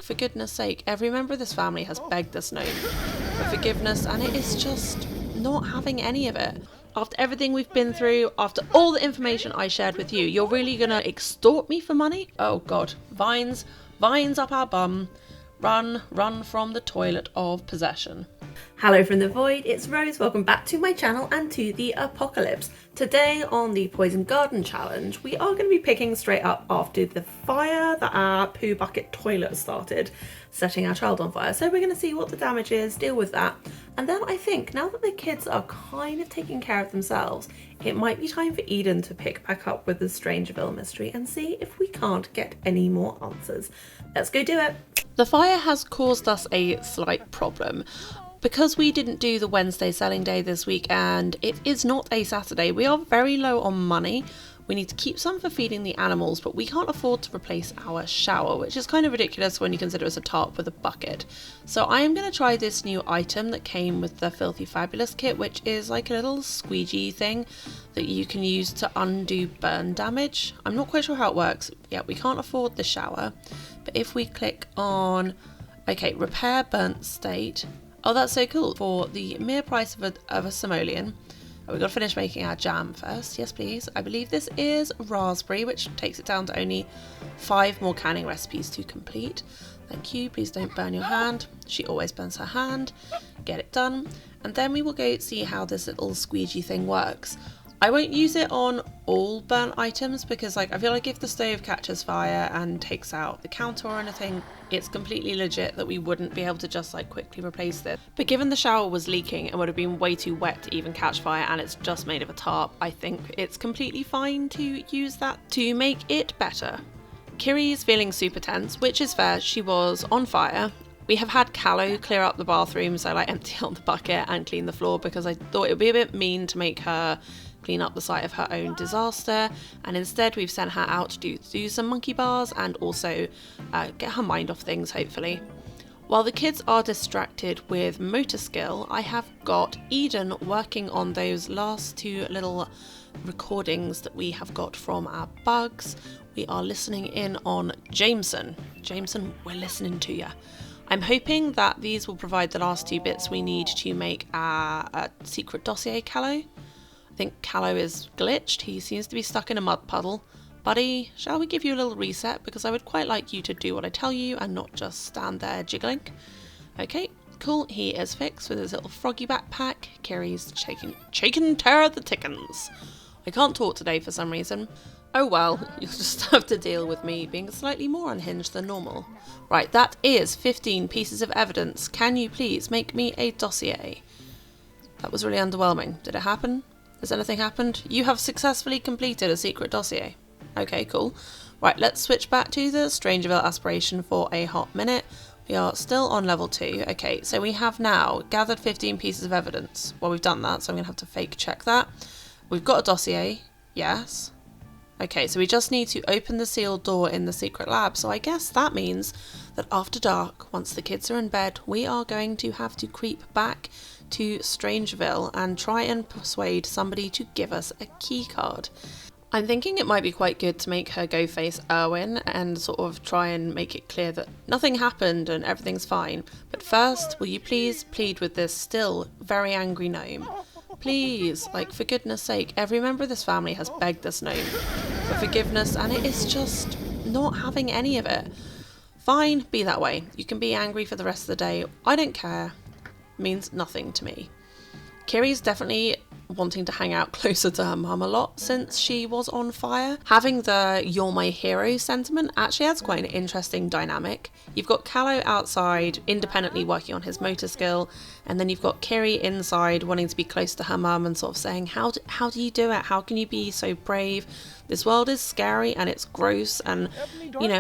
for goodness sake, every member of this family has begged this gnome for forgiveness, and it is just not having any of it. After everything we've been through, after all the information I shared with you, you're really gonna extort me for money? Oh god. Vines up our bum. Run from the toilet of possession. Hello from the void, it's Rose. Welcome back to my channel and to the apocalypse. Today on the Poison Garden Challenge, we are going to be picking straight up after the fire that our poo bucket toilet started, setting our child on fire. So we're going to see what the damage is, deal with that. And then I think now that the kids are kind of taking care of themselves, it might be time for Eden to pick back up with the Strangerville mystery and see if we can't get any more answers. Let's go do it. The fire has caused us a slight problem. Because we didn't do the Wednesday selling day this week and it is not a Saturday, we are very low on money. We need to keep some for feeding the animals, but we can't afford to replace our shower, which is kind of ridiculous when you consider it's a tarp with a bucket. So I am going to try this new item that came with the Filthy Fabulous kit, which is like a little squeegee thing that you can use to undo burn damage. I'm not quite sure how it works. Yeah, we can't afford the shower, but if we click on, okay, repair burnt state. Oh, that's so cool. For the mere price of a simoleon. Oh, we've got to finish making our jam first. Yes, please. I believe this is raspberry, which takes it down to only 5 more canning recipes to complete. Thank you. Please don't burn your hand. She always burns her hand. Get it done. And then we will go see how this little squeegee thing works. I won't use it on all burnt items because I feel like if the stove catches fire and takes out the counter or anything, it's completely legit that we wouldn't be able to just quickly replace this. But given the shower was leaking and would have been way too wet to even catch fire and it's just made of a tarp, I think it's completely fine to use that to make it better. Kiri is feeling super tense, which is fair. She was on fire. We have had Callow clear up the bathroom, so empty out the bucket and clean the floor because I thought it would be a bit mean to make her clean up the site of her own disaster, and instead we've sent her out to do some monkey bars and also get her mind off things, hopefully. While the kids are distracted with motor skill, I have got Eden working on those last 2 little recordings that we have got from our bugs. We are listening in on Jameson. Jameson, we're listening to ya. I'm hoping that these will provide the last 2 bits we need to make our secret dossier Callow. I think Callow is glitched. He seems to be stuck in a mud puddle. Buddy, shall we give you a little reset? Because I would quite like you to do what I tell you and not just stand there jiggling. Okay, cool. He is fixed with his little froggy backpack. Kiri's shaking terror the tickens. I can't talk today for some reason. Oh well, you'll just have to deal with me being slightly more unhinged than normal. Right, that is 15 pieces of evidence. Can you please make me a dossier? That was really underwhelming. Did it happen? Has anything happened? You have successfully completed a secret dossier. Okay, cool. Right, let's switch back to the Strangerville aspiration for a hot minute. We are still on level 2. Okay, so we have now gathered 15 pieces of evidence. Well, we've done that, so I'm going to have to fake check that. We've got a dossier. Yes. Okay, so we just need to open the sealed door in the secret lab. So I guess that means that after dark, once the kids are in bed, we are going to have to creep back to Strangerville and try and persuade somebody to give us a key card. I'm thinking it might be quite good to make her go face Erwin and sort of try and make it clear that nothing happened and everything's fine. But first, will you please plead with this still very angry gnome? Please, for goodness sake, every member of this family has begged this gnome for forgiveness and it is just not having any of it. Fine, be that way. You can be angry for the rest of the day. I don't care. Means nothing to me. Kiri's definitely wanting to hang out closer to her mum a lot since she was on fire. Having the "you're my hero" sentiment actually adds quite an interesting dynamic. You've got Callow outside independently working on his motor skill, and then you've got Kiri inside wanting to be close to her mum and sort of saying, how do you do it? How can you be so brave? This world is scary and it's gross, and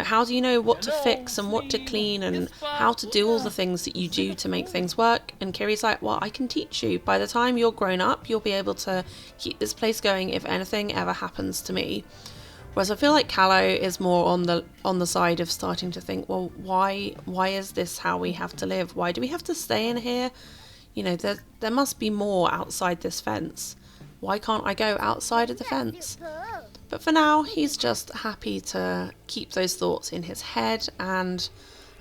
how do you know what to fix and what to clean and how to do all the things that you do to make things work? And Kiri's like, well, I can teach you. By the time you're grown up, you'll be able to keep this place going if anything ever happens to me. Whereas I feel like Callow is more on the side of starting to think, well, why is this how we have to live? Why do we have to stay in here? There must be more outside this fence. Why can't I go outside of the fence? But for now, he's just happy to keep those thoughts in his head and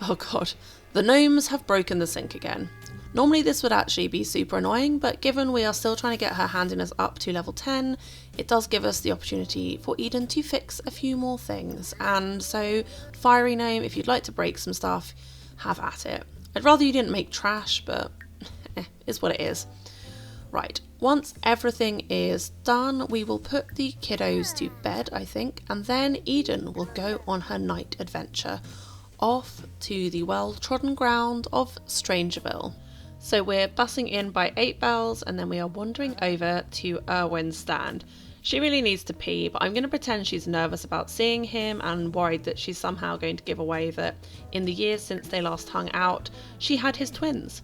Oh god, the gnomes have broken the sink again. Normally this would actually be super annoying, but given we are still trying to get her handiness up to level 10, it does give us the opportunity for Eden to fix a few more things. And so, Fiery Gnome, if you'd like to break some stuff, have at it. I'd rather you didn't make trash, but is what it is. Right, once everything is done, we will put the kiddos to bed, I think, and then Eden will go on her night adventure, off to the well-trodden ground of Strangerville. So we're bussing in by 8 bells, and then we are wandering over to Erwin's stand. She really needs to pee, but I'm going to pretend she's nervous about seeing him and worried that she's somehow going to give away that in the years since they last hung out, she had his twins.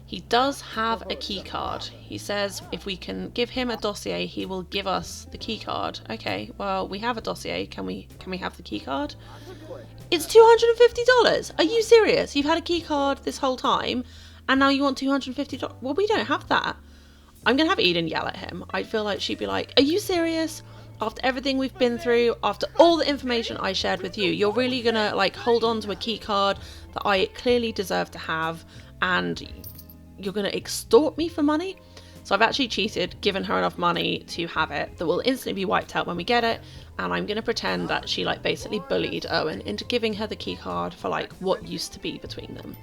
He does have a key card. He says if we can give him a dossier, he will give us the key card. Okay, well, we have a dossier. Can we have the key card? It's $250. Are you serious? You've had a key card this whole time and now you want $250? Well, we don't have that. I'm going to have Eden yell at him. I feel like she'd be like, are you serious? After everything we've been through, after all the information I shared with you, you're really going to like hold on to a key card that I clearly deserve to have, and you're going to extort me for money? So I've actually cheated, given her enough money to have it that will instantly be wiped out when we get it, and I'm going to pretend that she like basically bullied Erwin into giving her the key card for like what used to be between them.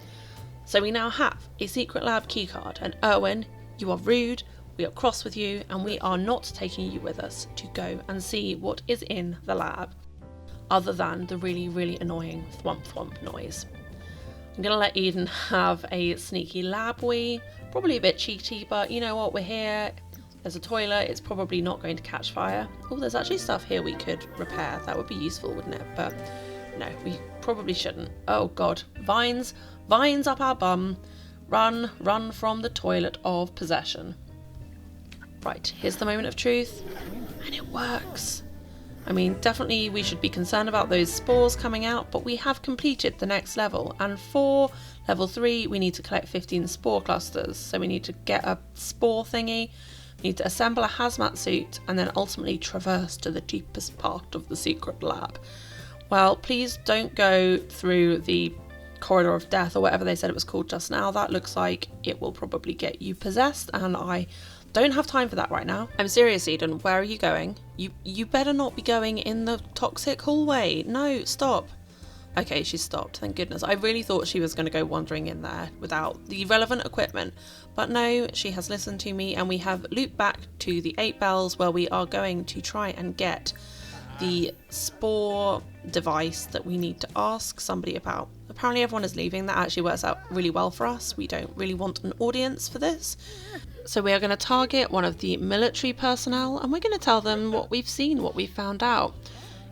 So we now have a secret lab key card, and Erwin, you are rude, we are cross with you, and we are not taking you with us to go and see what is in the lab, other than the really, really annoying thwomp thwomp noise. I'm going to let Eden have a sneaky lab wee, probably a bit cheaty, but you know what, we're here, there's a toilet, it's probably not going to catch fire. Oh, there's actually stuff here we could repair, that would be useful, wouldn't it? But no, we probably shouldn't. Oh god, vines up our bum, run from the toilet of possession. Right, here's the moment of truth, and it works. I mean, definitely we should be concerned about those spores coming out, but we have completed the next level, and for level 3 we need to collect 15 spore clusters, so we need to get a spore thingy, we need to assemble a hazmat suit, and then ultimately traverse to the deepest part of the secret lab. Well, please don't go through the corridor of death or whatever they said it was called just now. That looks like it will probably get you possessed, and I don't have time for that right now. I'm serious, Eden, where are you going? You better not be going in the toxic hallway. No, stop. Okay, she's stopped, thank goodness. I really thought she was going to go wandering in there without the relevant equipment. But no, she has listened to me, and we have looped back to the 8 bells where we are going to try and get the spore device that we need to ask somebody about. Apparently everyone is leaving. That actually works out really well for us. We don't really want an audience for this. So we are going to target one of the military personnel, and we're going to tell them what we've seen, what we've found out.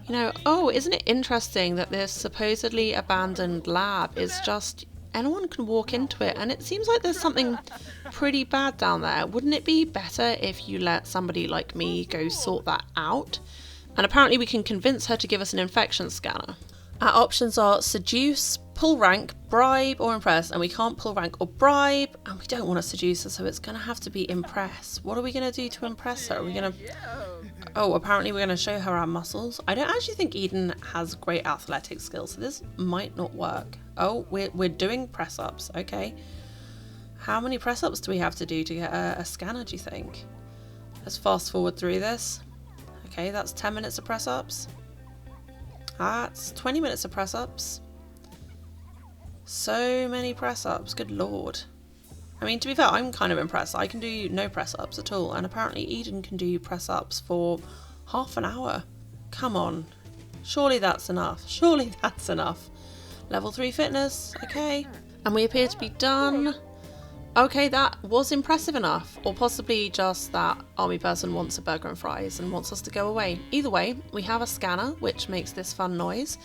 You know, oh, isn't it interesting that this supposedly abandoned lab is just, anyone can walk into it, and it seems like there's something pretty bad down there. Wouldn't it be better if you let somebody like me go sort that out? And apparently we can convince her to give us an infection scanner. Our options are seduce, pull rank, bribe, or impress, and we can't pull rank or bribe, and we don't want to seduce her, so it's going to have to be impress. What are we going to do to impress her? Are we going to... Oh, apparently we're going to show her our muscles. I don't actually think Eden has great athletic skills, so this might not work. Oh, we're doing press-ups, okay. How many press-ups do we have to do to get a scanner, do you think? Let's fast forward through this. Okay, that's 10 minutes of press-ups. That's 20 minutes of press-ups. So many press-ups, good lord. I mean, to be fair, I'm kind of impressed. I can do no press-ups at all, and apparently Eden can do press-ups for half an hour. Come on. Surely that's enough. Surely that's enough. Level 3 fitness, okay. And we appear to be done. Okay, that was impressive enough. Or possibly just that army person wants a burger and fries and wants us to go away. Either way, we have a scanner, which makes this fun noise.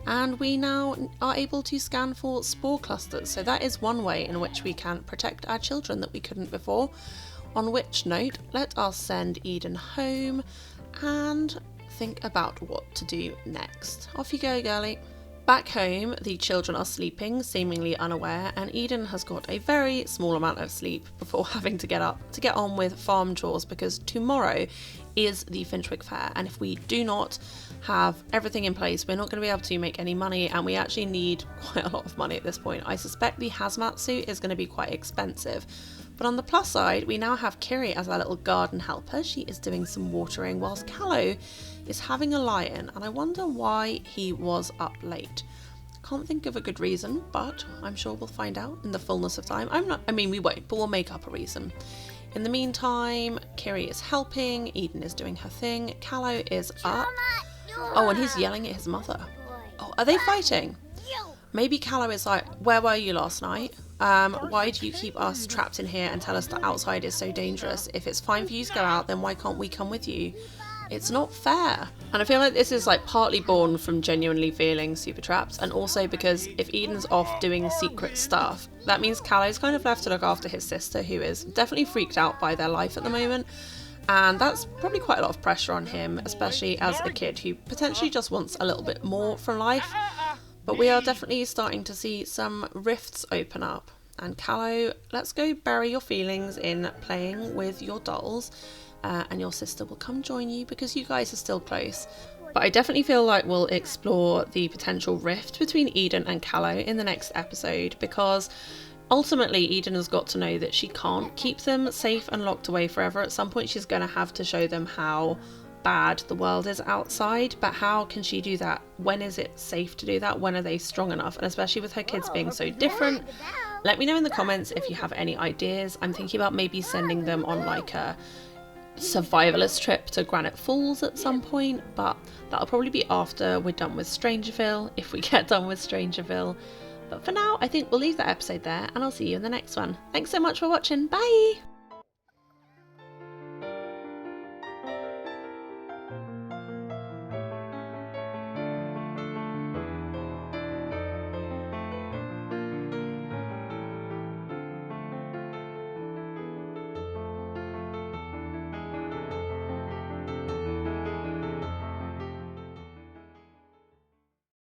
And we now are able to scan for spore clusters. So that is one way in which we can protect our children that we couldn't before. On which note, let us send Eden home and think about what to do next. Off you go, girlie. Back home, the children are sleeping, seemingly unaware, and Eden has got a very small amount of sleep before having to get up to get on with farm chores, because tomorrow is the Finchwick Fair, and if we do not have everything in place, we're not going to be able to make any money, and we actually need quite a lot of money at this point. I suspect the hazmat suit is going to be quite expensive. But on the plus side, we now have Kiri as our little garden helper. She is doing some watering whilst Callow is having a lie-in, and I wonder why he was up late. Can't think of a good reason, but I'm sure we'll find out in the fullness of time. We won't, but we'll make up a reason. In the meantime, Kiri is helping, Eden is doing her thing, Callow is up. Oh, and he's yelling at his mother. Oh, are they fighting? Maybe Callow is like, where were you last night? Why do you keep us trapped in here and tell us that outside is so dangerous? If it's fine for you to go out, then why can't we come with you? It's not fair. And I feel like this is like partly born from genuinely feeling super trapped, and also because if Eden's off doing secret stuff, that means Callow's kind of left to look after his sister, who is definitely freaked out by their life at the moment. And that's probably quite a lot of pressure on him, especially as a kid who potentially just wants a little bit more from life. But we are definitely starting to see some rifts open up. And Callow, let's go bury your feelings in playing with your dolls, and your sister will come join you because you guys are still close. But I definitely feel like we'll explore the potential rift between Eden and Callow in the next episode, because ultimately Eden has got to know that she can't keep them safe and locked away forever. At some point she's going to have to show them how bad the world is outside, but how can she do that? When is it safe to do that? When are they strong enough? And especially with her kids being so different, let me know in the comments if you have any ideas. I'm thinking about maybe sending them on like a survivalist trip to Granite Falls at some point, but that'll probably be after we're done with Strangerville, if we get done with Strangerville. But for now, I think we'll leave that episode there, and I'll see you in the next one. Thanks so much for watching. Bye!